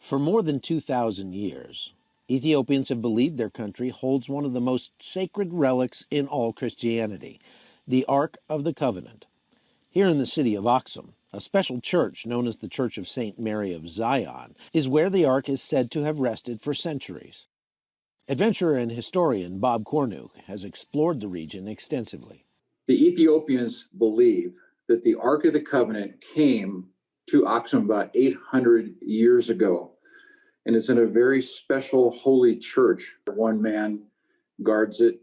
For more than 2,000 years, Ethiopians have believed their country holds one of the most sacred relics in all Christianity, the Ark of the Covenant. Here in the city of Aksum, a special church known as the Church of St. Mary of Zion is where the Ark is said to have rested for centuries. Adventurer and historian Bob Cornuke has explored the region extensively. The Ethiopians believe that the Ark of the Covenant came to Aksum about 800 years ago, and it's in a very special holy church. One man guards it.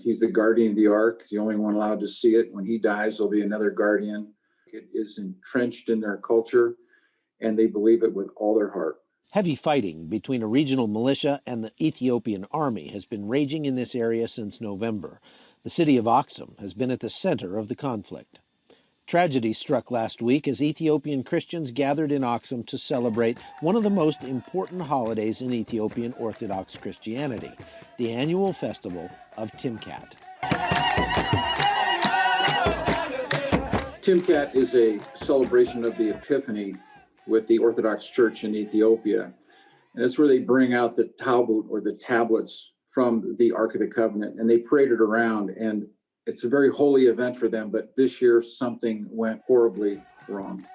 He's the guardian of the Ark. He's the only one allowed to see it. When he dies, there'll be another guardian. It is entrenched in their culture, and they believe it with all their heart. Heavy fighting between a regional militia and the Ethiopian army has been raging in this area since November. The city of Aksum has been at the center of the conflict. Tragedy struck last week as Ethiopian Christians gathered in Aksum to celebrate one of the most important holidays in Ethiopian Orthodox Christianity, the annual festival of Timkat. Timkat is a celebration of the Epiphany with the Orthodox Church in Ethiopia. And it's where they bring out the Talmud, or the tablets, from the Ark of the Covenant, and they parade it around. And it's a very holy event for them, but this year something went horribly wrong.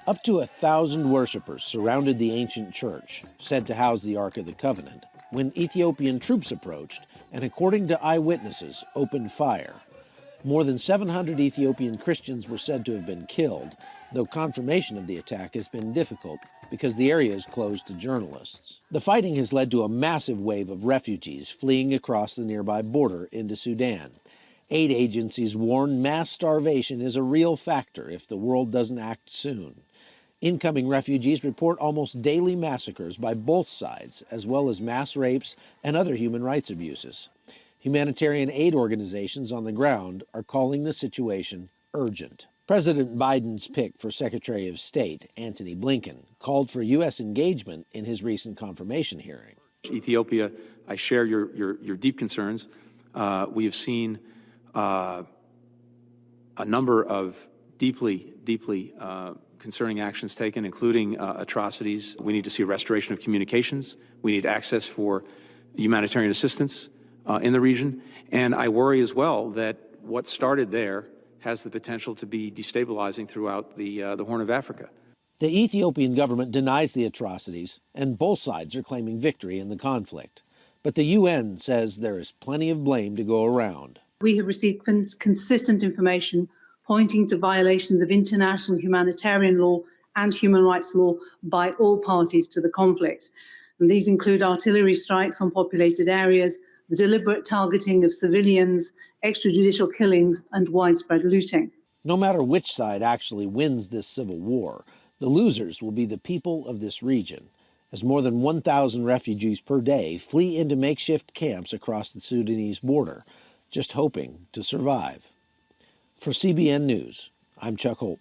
Up to 1,000 worshipers surrounded the ancient church, said to house the Ark of the Covenant, when Ethiopian troops approached and, according to eyewitnesses, opened fire. More than 700 Ethiopian Christians were said to have been killed, though confirmation of the attack has been difficult because the area is closed to journalists. The fighting has led to a massive wave of refugees fleeing across the nearby border into Sudan. Aid agencies warn mass starvation is a real factor if the world doesn't act soon. Incoming refugees report almost daily massacres by both sides, as well as mass rapes and other human rights abuses. Humanitarian aid organizations on the ground are calling the situation urgent. President Biden's pick for Secretary of State, Antony Blinken, called for U.S. engagement in his recent confirmation hearing. Ethiopia, I share your deep concerns. We have seen a number of deeply concerning actions taken, including atrocities. We need to see a restoration of communications. We need access for humanitarian assistance in the region. And I worry as well that what started there has the potential to be destabilizing throughout the Horn of Africa. The Ethiopian government denies the atrocities, and both sides are claiming victory in the conflict. But the UN says there is plenty of blame to go around. We have received consistent information pointing to violations of international humanitarian law and human rights law by all parties to the conflict. And these include artillery strikes on populated areas, the deliberate targeting of civilians, extrajudicial killings, and widespread looting. No matter which side actually wins this civil war, the losers will be the people of this region, as more than 1,000 refugees per day flee into makeshift camps across the Sudanese border, just hoping to survive. For CBN News, I'm Chuck Holton.